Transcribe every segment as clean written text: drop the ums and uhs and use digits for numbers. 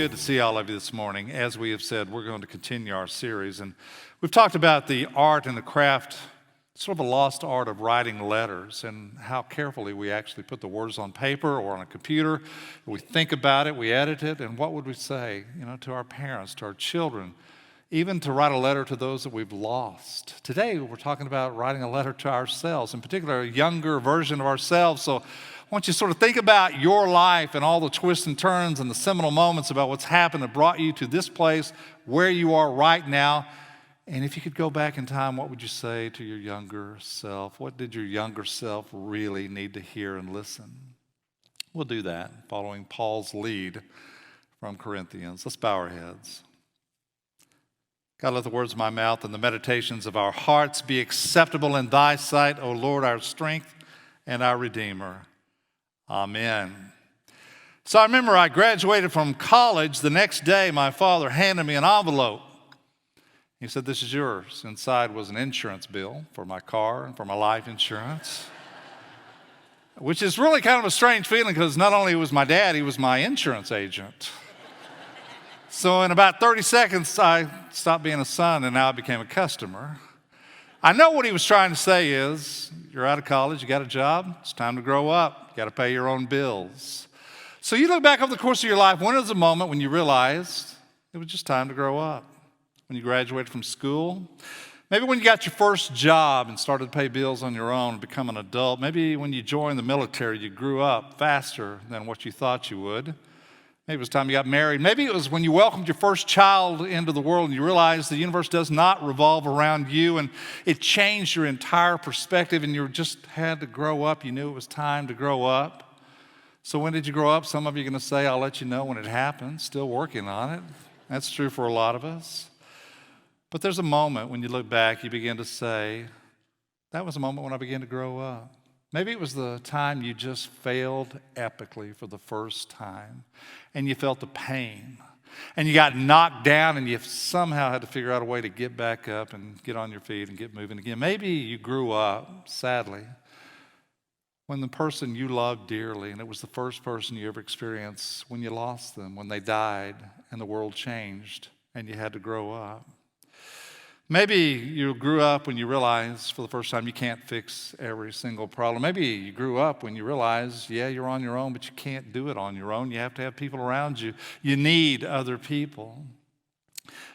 good to see all of you this morning. As we have said, we're going to continue our series, and we've talked about the art and the craft, sort of a lost art of writing letters and how carefully we actually put the words on paper or on a computer. We think about it, we edit it, and what would we say, to our parents, to our children, even to write a letter to those that we've lost. Today, we're talking about writing a letter to ourselves, in particular, a younger version of ourselves. So I want you to sort of think about your life and all the twists and turns and the seminal moments about what's happened that brought you to this place where you are right now. And if you could go back in time, what would you say to your younger self? What did your younger self really need to hear and listen? We'll do that following Paul's lead from Corinthians. Let's bow our heads. God, let the words of my mouth and the meditations of our hearts be acceptable in thy sight, O Lord, our strength and our Redeemer. Amen. So I remember I graduated from college. The next day, my father handed me an envelope. He said, "This is yours." Inside was an insurance bill for my car and for my life insurance, which is really kind of a strange feeling because not only was my dad, he was my insurance agent. So in about 30 seconds, I stopped being a son and now I became a customer. I know what he was trying to say is, you're out of college, you got a job, it's time to grow up, you got to pay your own bills. So you look back over the course of your life, when was the moment when you realized it was just time to grow up? When you graduated from school? Maybe when you got your first job and started to pay bills on your own and become an adult? Maybe when you joined the military, you grew up faster than what you thought you would? Maybe it was time you got married. Maybe it was when you welcomed your first child into the world and you realized the universe does not revolve around you, and it changed your entire perspective and you just had to grow up. You knew it was time to grow up. So when did you grow up? Some of you are going to say, "I'll let you know when it happens." Still working on it. That's true for a lot of us. But there's a moment when you look back, you begin to say, that was a moment when I began to grow up. Maybe it was the time you just failed epically for the first time and you felt the pain and you got knocked down and you somehow had to figure out a way to get back up and get on your feet and get moving again. Maybe you grew up, sadly, when the person you loved dearly, and it was the first person you ever experienced, when you lost them, when they died and the world changed and you had to grow up. Maybe you grew up when you realized for the first time you can't fix every single problem. Maybe you grew up when you realized, yeah, you're on your own, but you can't do it on your own. You have to have people around you. You need other people.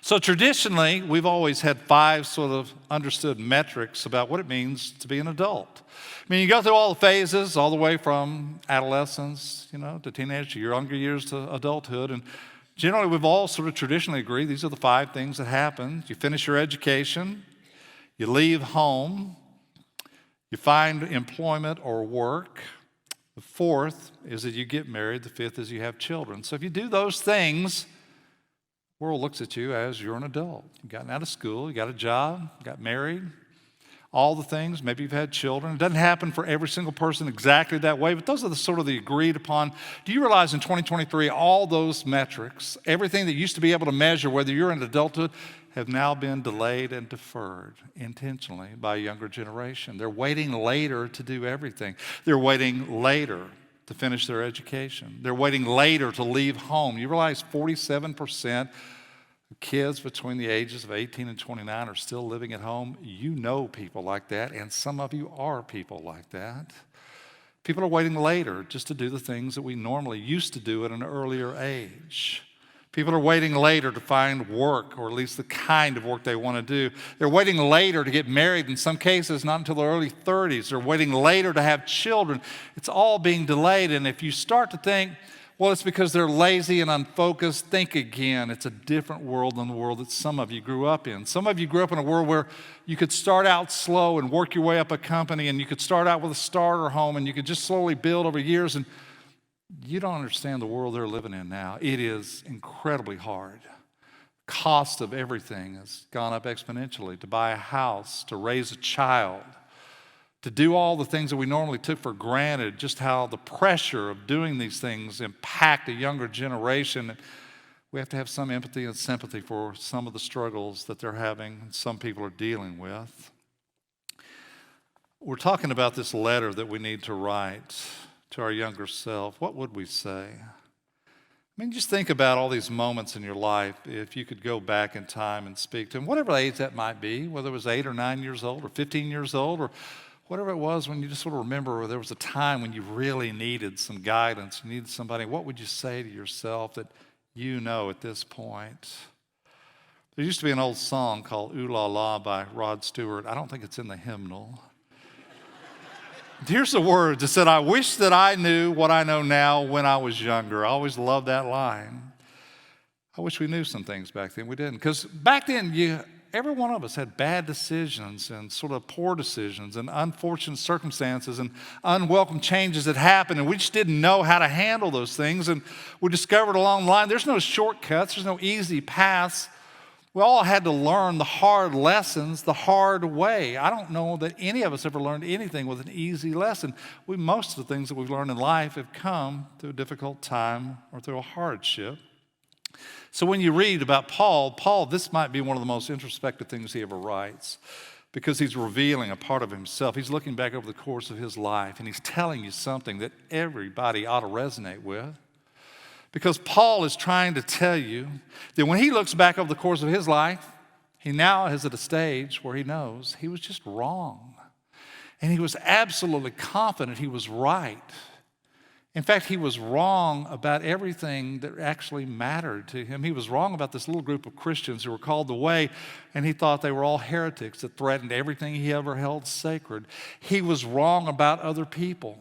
So traditionally, we've always had 5 sort of understood metrics about what it means to be an adult. I mean, you go through all the phases, all the way from adolescence, to teenage, to your younger years to adulthood, and generally, we've all sort of traditionally agreed these are the 5 things that happen. You finish your education, you leave home, you find employment or work. The 4th is that you get married. The 5th is you have children. So if you do those things, the world looks at you as you're an adult. You've gotten out of school, you got a job, got married, all the things. Maybe you've had children. It doesn't happen for every single person exactly that way, but those are the sort of the agreed upon. Do you realize in 2023, all those metrics, everything that used to be able to measure whether you're in adulthood, have now been delayed and deferred intentionally by a younger generation? They're waiting later to do everything. They're waiting later to finish their education. They're waiting later to leave home. You realize 47% kids between the ages of 18 and 29 are still living at home? You know people like that, and some of you are people like that. People are waiting later just to do the things that we normally used to do at an earlier age. People are waiting later to find work, or at least the kind of work they want to do. They're waiting later to get married, in some cases not until their early 30s. They're waiting later to have children. It's all being delayed, and if you start to think, well, it's because they're lazy and unfocused, think again. It's a different world than the world that some of you grew up in. Some of you grew up in a world where you could start out slow and work your way up a company, and you could start out with a starter home, and you could just slowly build over years, and you don't understand the world they're living in now. It is incredibly hard. Cost of everything has gone up exponentially. To buy a house, to raise a child, to do all the things that we normally took for granted, just how the pressure of doing these things impact a younger generation. We have to have some empathy and sympathy for some of the struggles that they're having and some people are dealing with. We're talking about this letter that we need to write to our younger self. What would we say? I mean, just think about all these moments in your life. If you could go back in time and speak to them, whatever age that might be, whether it was 8 or 9 years old or 15 years old or whatever it was, when you just sort of remember where there was a time when you really needed some guidance, you needed somebody, what would you say to yourself that you know at this point? There used to be an old song called Ooh La La by Rod Stewart. I don't think it's in the hymnal. Here's the words. It said, I wish that I knew what I know now when I was younger. I always loved that line. I wish we knew some things back then. We didn't. Because back then, every one of us had bad decisions and sort of poor decisions and unfortunate circumstances and unwelcome changes that happened. And we just didn't know how to handle those things. And we discovered along the line, there's no shortcuts. There's no easy paths. We all had to learn the hard lessons the hard way. I don't know that any of us ever learned anything with an easy lesson. Most of the things that we've learned in life have come through a difficult time or through a hardship. So when you read about Paul, this might be one of the most introspective things he ever writes because he's revealing a part of himself. He's looking back over the course of his life, and he's telling you something that everybody ought to resonate with. Because Paul is trying to tell you that when he looks back over the course of his life, he now is at a stage where he knows he was just wrong. And he was absolutely confident he was right. In fact, he was wrong about everything that actually mattered to him. He was wrong about this little group of Christians who were called the Way, and he thought they were all heretics that threatened everything he ever held sacred. He was wrong about other people.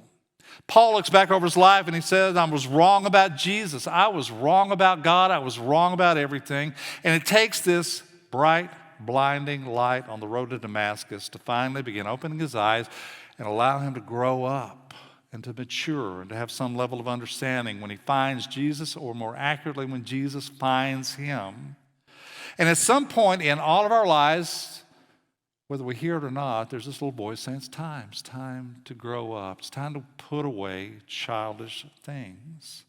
Paul looks back over his life and he says, I was wrong about Jesus. I was wrong about God. I was wrong about everything. And it takes this bright, blinding light on the road to Damascus to finally begin opening his eyes and allow him to grow up and to mature and to have some level of understanding when he finds Jesus, or more accurately, when Jesus finds him. And at some point in all of our lives, whether we hear it or not, there's this little voice saying, it's time to grow up. It's time to put away childish things.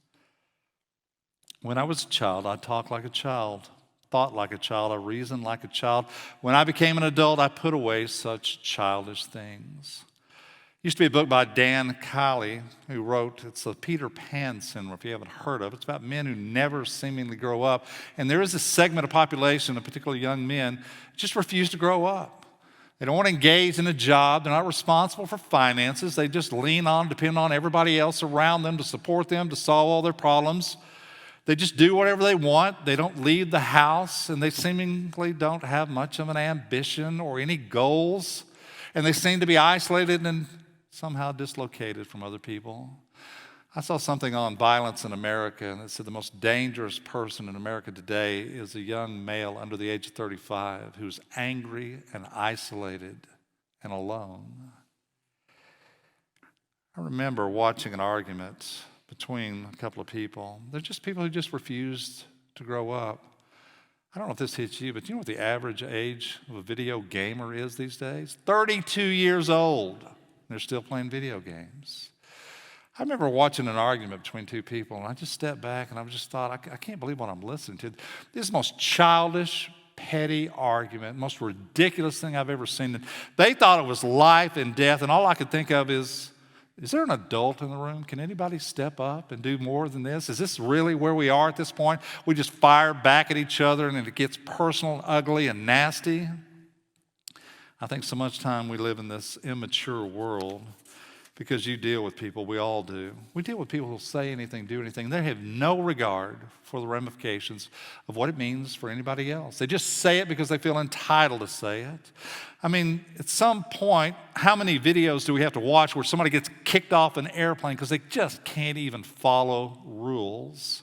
When I was a child, I talked like a child, thought like a child, I reasoned like a child. When I became an adult, I put away such childish things. Used to be a book by Dan Kiley who wrote, it's the Peter Pan syndrome, if you haven't heard of it. It's about men who never seemingly grow up. And there is a segment of population, of particularly young men, just refuse to grow up. They don't want to engage in a job. They're not responsible for finances. They just lean on, depend on everybody else around them to support them, to solve all their problems. They just do whatever they want. They don't leave the house, and they seemingly don't have much of an ambition or any goals. And they seem to be isolated and somehow dislocated from other people. I saw something on violence in America, and it said the most dangerous person in America today is a young male under the age of 35 who's angry and isolated and alone. I remember watching an argument between a couple of people. They're just people who just refused to grow up. I don't know if this hits you, but you know what the average age of a video gamer is these days? 32 years old. They're still playing video games. I remember watching an argument between two people, and I just stepped back and I just thought, I can't believe what I'm listening to. This is the most childish, petty argument, most ridiculous thing I've ever seen. And they thought it was life and death, and all I could think of is there an adult in the room? Can anybody step up and do more than this? Is this really where we are at this point? We just fire back at each other, and it gets personal, and ugly, and nasty. I think so much time we live in this immature world because you deal with people, we all do. We deal with people who say anything, do anything. They have no regard for the ramifications of what it means for anybody else. They just say it because they feel entitled to say it. I mean, at some point, how many videos do we have to watch where somebody gets kicked off an airplane because they just can't even follow rules?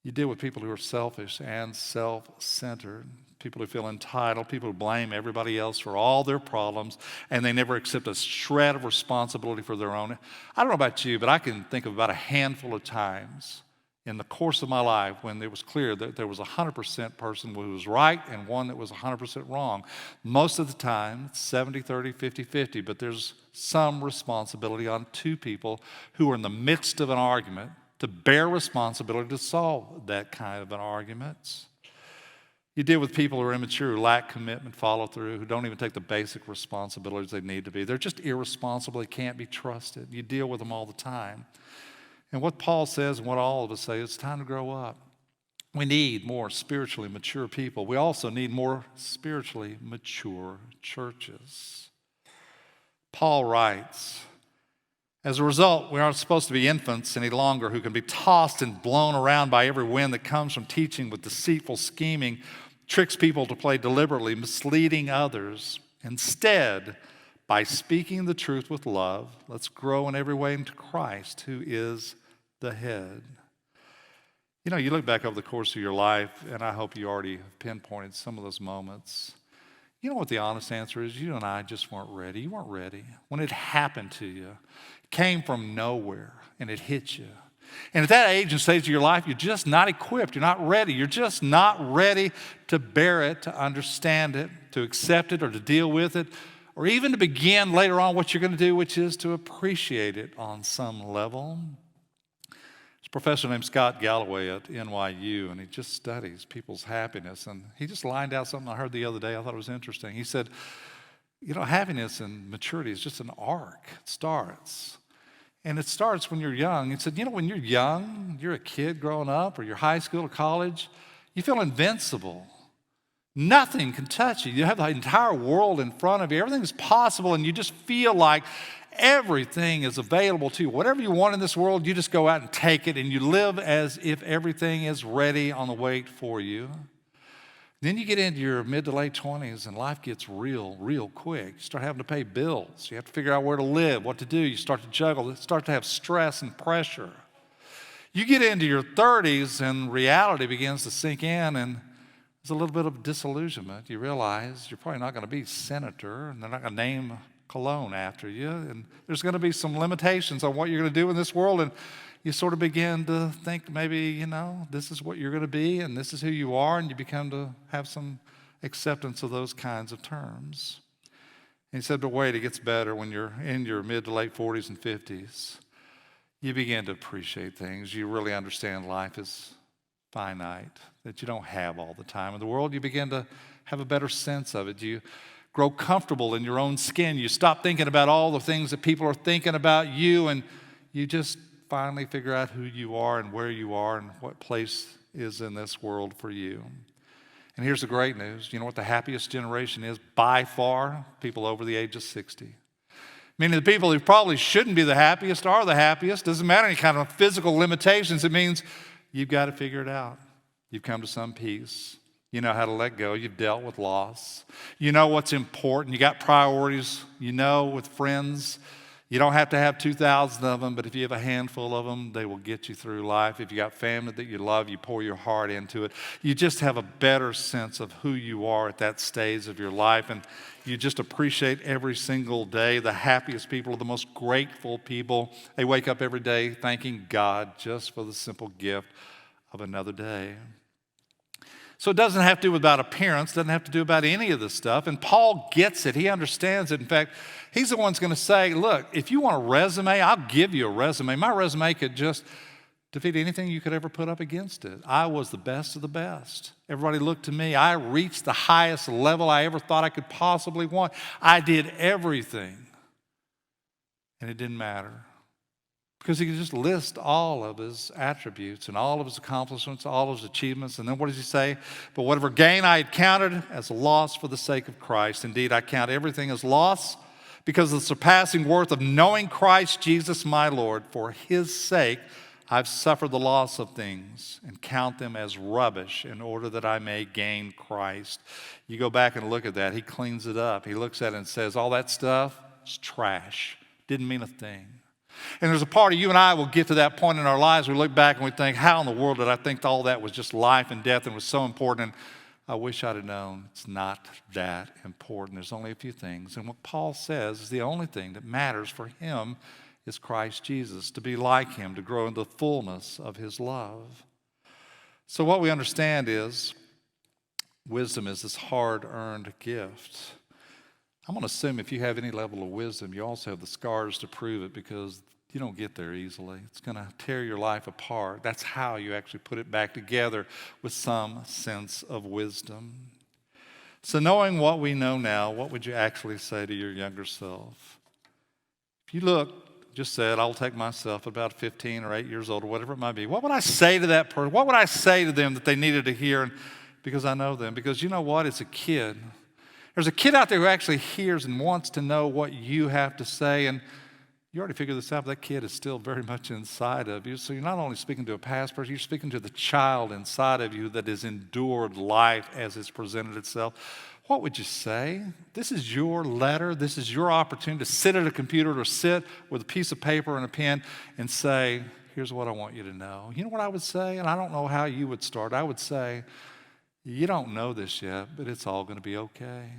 You deal with people who are selfish and self-centered. People who feel entitled, people who blame everybody else for all their problems, and they never accept a shred of responsibility for their own. I don't know about you, but I can think of about a handful of times in the course of my life when it was clear that there was a 100% person who was right and one that was 100% wrong. Most of the time, it's 70-30, 50-50, but there's some responsibility on two people who are in the midst of an argument to bear responsibility to solve that kind of an argument. You deal with people who are immature, who lack commitment, follow through, who don't even take the basic responsibilities they need to be. They're just irresponsible. They can't be trusted. You deal with them all the time. And what Paul says and what all of us say, it's time to grow up. We need more spiritually mature people. We also need more spiritually mature churches. Paul writes, as a result, we aren't supposed to be infants any longer who can be tossed and blown around by every wind that comes from teaching with deceitful scheming, tricks people to play deliberately, misleading others. Instead, by speaking the truth with love, let's grow in every way into Christ, who is the head. You know, you look back over the course of your life, and I hope you already have pinpointed some of those moments. You know what the honest answer is? You and I just weren't ready. You weren't ready. When it happened to you, it came from nowhere, and it hit you. And at that age and stage of your life, you're just not equipped. You're not ready. You're just not ready to bear it, to understand it, to accept it, or to deal with it, or even to begin later on what you're going to do, which is to appreciate it on some level. There's a professor named Scott Galloway at NYU, and he just studies people's happiness. And he just lined out something I heard the other day. I thought it was interesting. He said, you know, happiness and maturity is just an arc. It starts. And it starts when you're young. He said, you know, when you're young, you're a kid growing up, or you're high school or college, you feel invincible. Nothing can touch you. You have the entire world in front of you. Everything's possible, and you just feel like everything is available to you. Whatever you want in this world, you just go out and take it, and you live as if everything is ready on the wait for you. Then you get into your mid to late 20s, and life gets real quick. You start having to pay bills. You have to figure out where to live, what to do. You start to juggle. You start to have stress and pressure. You get into your 30s, and reality begins to sink in, and there's a little bit of disillusionment. You realize you're probably not going to be senator, and they're not going to name cologne after you, and there's going to be some limitations on what you're going to do in this world, and you sort of begin to think maybe, you know, this is what you're going to be, and this is who you are, and you become to have some acceptance of those kinds of terms. And he said, but wait, it gets better when you're in your mid to late 40s and 50s. You begin to appreciate things. You really understand life is finite, that you don't have all the time in the world. You begin to have a better sense of it. You grow comfortable in your own skin. You stop thinking about all the things that people are thinking about you, and you just finally figure out who you are and where you are and what place is in this world for you. And here's the great news. You know what the happiest generation is? By far, people over the age of 60. Meaning the people who probably shouldn't be the happiest are the happiest. Doesn't matter any kind of physical limitations. It means you've got to figure it out. You've come to some peace. You know how to let go. You've dealt with loss. You know what's important. You got priorities. You know with friends, you don't have to have 2,000 of them, but if you have a handful of them, they will get you through life. If you got family that you love, you pour your heart into it. You just have a better sense of who you are at that stage of your life, and you just appreciate every single day. The happiest people are the most grateful people. They wake up every day thanking God just for the simple gift of another day. So it doesn't have to do about appearance, doesn't have to do about any of this stuff. And Paul gets it. He understands it. In fact, he's the one who's going to say, look, if you want a resume, I'll give you a resume. My resume could just defeat anything you could ever put up against it. I was the best of the best. Everybody looked to me. I reached the highest level I ever thought I could possibly want. I did everything. And it didn't matter. Because he could just list all of his attributes and all of his accomplishments, all of his achievements. And then what does he say? But whatever gain I had counted as a loss for the sake of Christ. Indeed, I count everything as loss because of the surpassing worth of knowing Christ Jesus my Lord. For his sake, I've suffered the loss of things and count them as rubbish in order that I may gain Christ. You go back and look at that. He cleans it up. He looks at it and says, all that stuff is trash. Didn't mean a thing. And there's a part of you and I will get to that point in our lives. We look back and we think, how in the world did I think all that was just life and death and was so important? And I wish I'd have known it's not that important. There's only a few things. And what Paul says is the only thing that matters for him is Christ Jesus, to be like him, to grow in the fullness of his love. So what we understand is wisdom is this hard-earned gift. I'm going to assume if you have any level of wisdom, you also have the scars to prove it, because you don't get there easily. It's going to tear your life apart. That's how you actually put it back together, with some sense of wisdom. So knowing what we know now, what would you actually say to your younger self? If you look just said, I'll take myself about 15 or 8 years old or whatever it might be. What would I say to that person? What would I say to them that they needed to hear? And because I know them. Because you know what? It's a kid. There's a kid out there who actually hears and wants to know what you have to say. And you already figured this out, but that kid is still very much inside of you. So you're not only speaking to a past person, you're speaking to the child inside of you that has endured life as it's presented itself. What would you say? This is your letter. This is your opportunity to sit at a computer or sit with a piece of paper and a pen and say, here's what I want you to know. You know what I would say? And I don't know how you would start. I would say, you don't know this yet, but it's all going to be okay.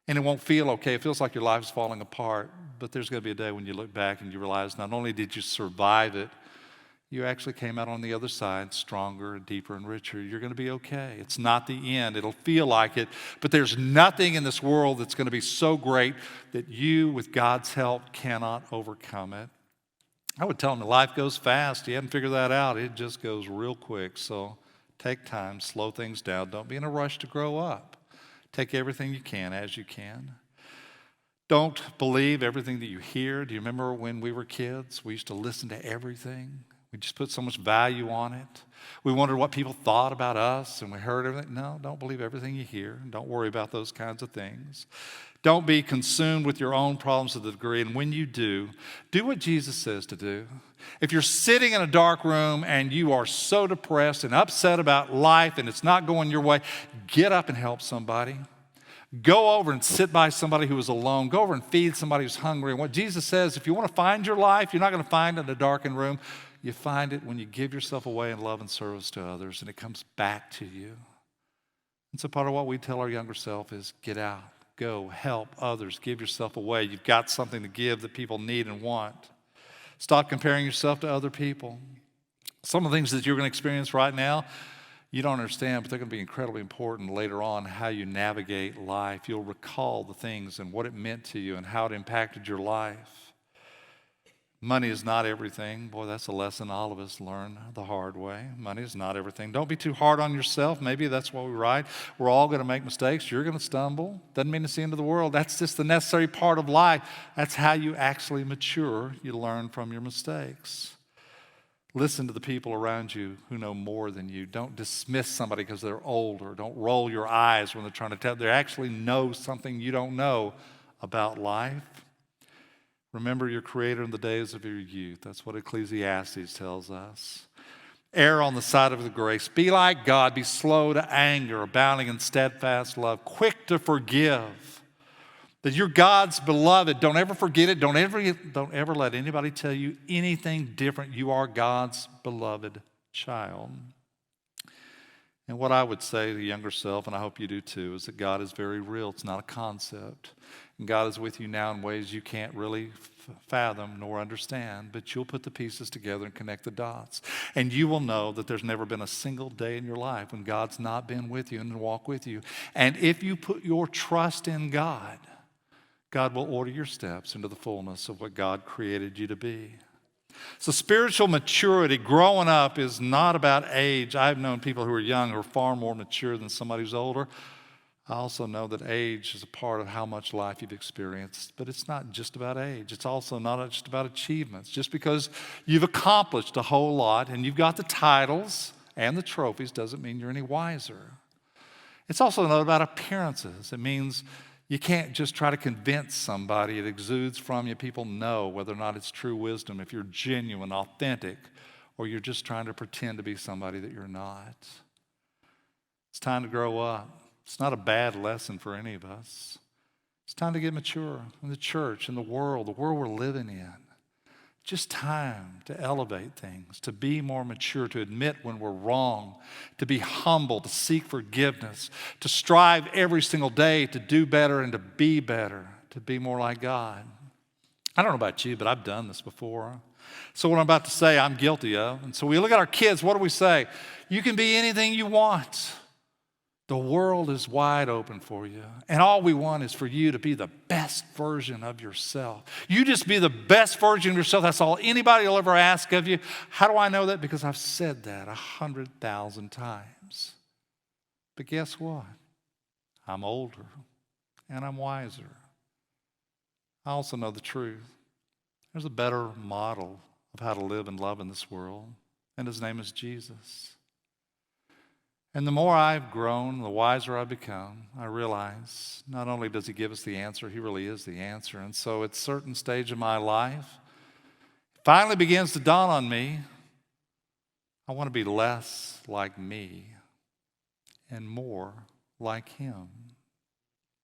And it won't feel okay. It feels like your life is falling apart. But there's going to be a day when you look back and you realize not only did you survive it, you actually came out on the other side stronger and deeper and richer. You're going to be okay. It's not the end. It'll feel like it. But there's nothing in this world that's going to be so great that you, with God's help, cannot overcome it. I would tell them that life goes fast. You haven't figured that out. It just goes real quick. So take time, slow things down. Don't be in a rush to grow up. Take everything you can as you can. Don't believe everything that you hear. Do you remember when we were kids? We used to listen to everything. We just put so much value on it. We wondered what people thought about us, and we heard everything. No, don't believe everything you hear. Don't worry about those kinds of things. Don't be consumed with your own problems to the degree, and when you do what Jesus says to do. If you're sitting in a dark room and you are so depressed and upset about life and it's not going your way, get up and help somebody. Go over and sit by somebody who is alone. Go over and feed somebody who's hungry. And what Jesus says, if you want to find your life, you're not going to find it in a darkened room. You find it when you give yourself away in love and service to others, and it comes back to you. And so part of what we tell our younger self is get out, go, help others, give yourself away. You've got something to give that people need and want. Stop comparing yourself to other people. Some of the things that you're going to experience right now, you don't understand, but they're going to be incredibly important later on, how you navigate life. You'll recall the things and what it meant to you and how it impacted your life. Money is not everything. Boy, that's a lesson all of us learn the hard way. Money is not everything. Don't be too hard on yourself. Maybe that's what we write. We're all going to make mistakes. You're going to stumble. Doesn't mean it's the end of the world. That's just the necessary part of life. That's how you actually mature. You learn from your mistakes. Listen to the people around you who know more than you. Don't dismiss somebody because they're older. Don't roll your eyes when they're trying to tell. They actually know something you don't know about life. Remember your Creator in the days of your youth. That's what Ecclesiastes tells us. Err on the side of the grace. Be like God. Be slow to anger, abounding in steadfast love, quick to forgive. That you're God's beloved. Don't ever forget it. Don't ever let anybody tell you anything different. You are God's beloved child. And what I would say to the younger self, and I hope you do too, is that God is very real. It's not a concept. And God is with you now in ways you can't really fathom nor understand, but you'll put the pieces together and connect the dots. And you will know that there's never been a single day in your life when God's not been with you and walk with you. And if you put your trust in God, God will order your steps into the fullness of what God created you to be. So spiritual maturity, growing up, is not about age. I've known people who are young who are far more mature than somebody who's older. I also know that age is a part of how much life you've experienced, but it's not just about age. It's also not just about achievements. Just because you've accomplished a whole lot and you've got the titles and the trophies doesn't mean you're any wiser. It's also not about appearances. It means you can't just try to convince somebody. It exudes from you. People know whether or not it's true wisdom, if you're genuine, authentic, or you're just trying to pretend to be somebody that you're not. It's time to grow up. It's not a bad lesson for any of us. It's time to get mature in the church, in the world we're living in. Just time to elevate things, to be more mature, to admit when we're wrong, to be humble, to seek forgiveness, to strive every single day to do better and to be more like God. I don't know about you, but I've done this before. So what I'm about to say, I'm guilty of. And so we look at our kids, what do we say? You can be anything you want. The world is wide open for you. And all we want is for you to be the best version of yourself. You just be the best version of yourself. That's all anybody will ever ask of you. How do I know that? Because I've said that 100,000 times. But guess what? I'm older and I'm wiser. I also know the truth. There's a better model of how to live and love in this world, and his name is Jesus. And the more I've grown, the wiser I've become, I realize not only does he give us the answer, he really is the answer. And so at a certain stage of my life, it finally begins to dawn on me, I want to be less like me and more like him.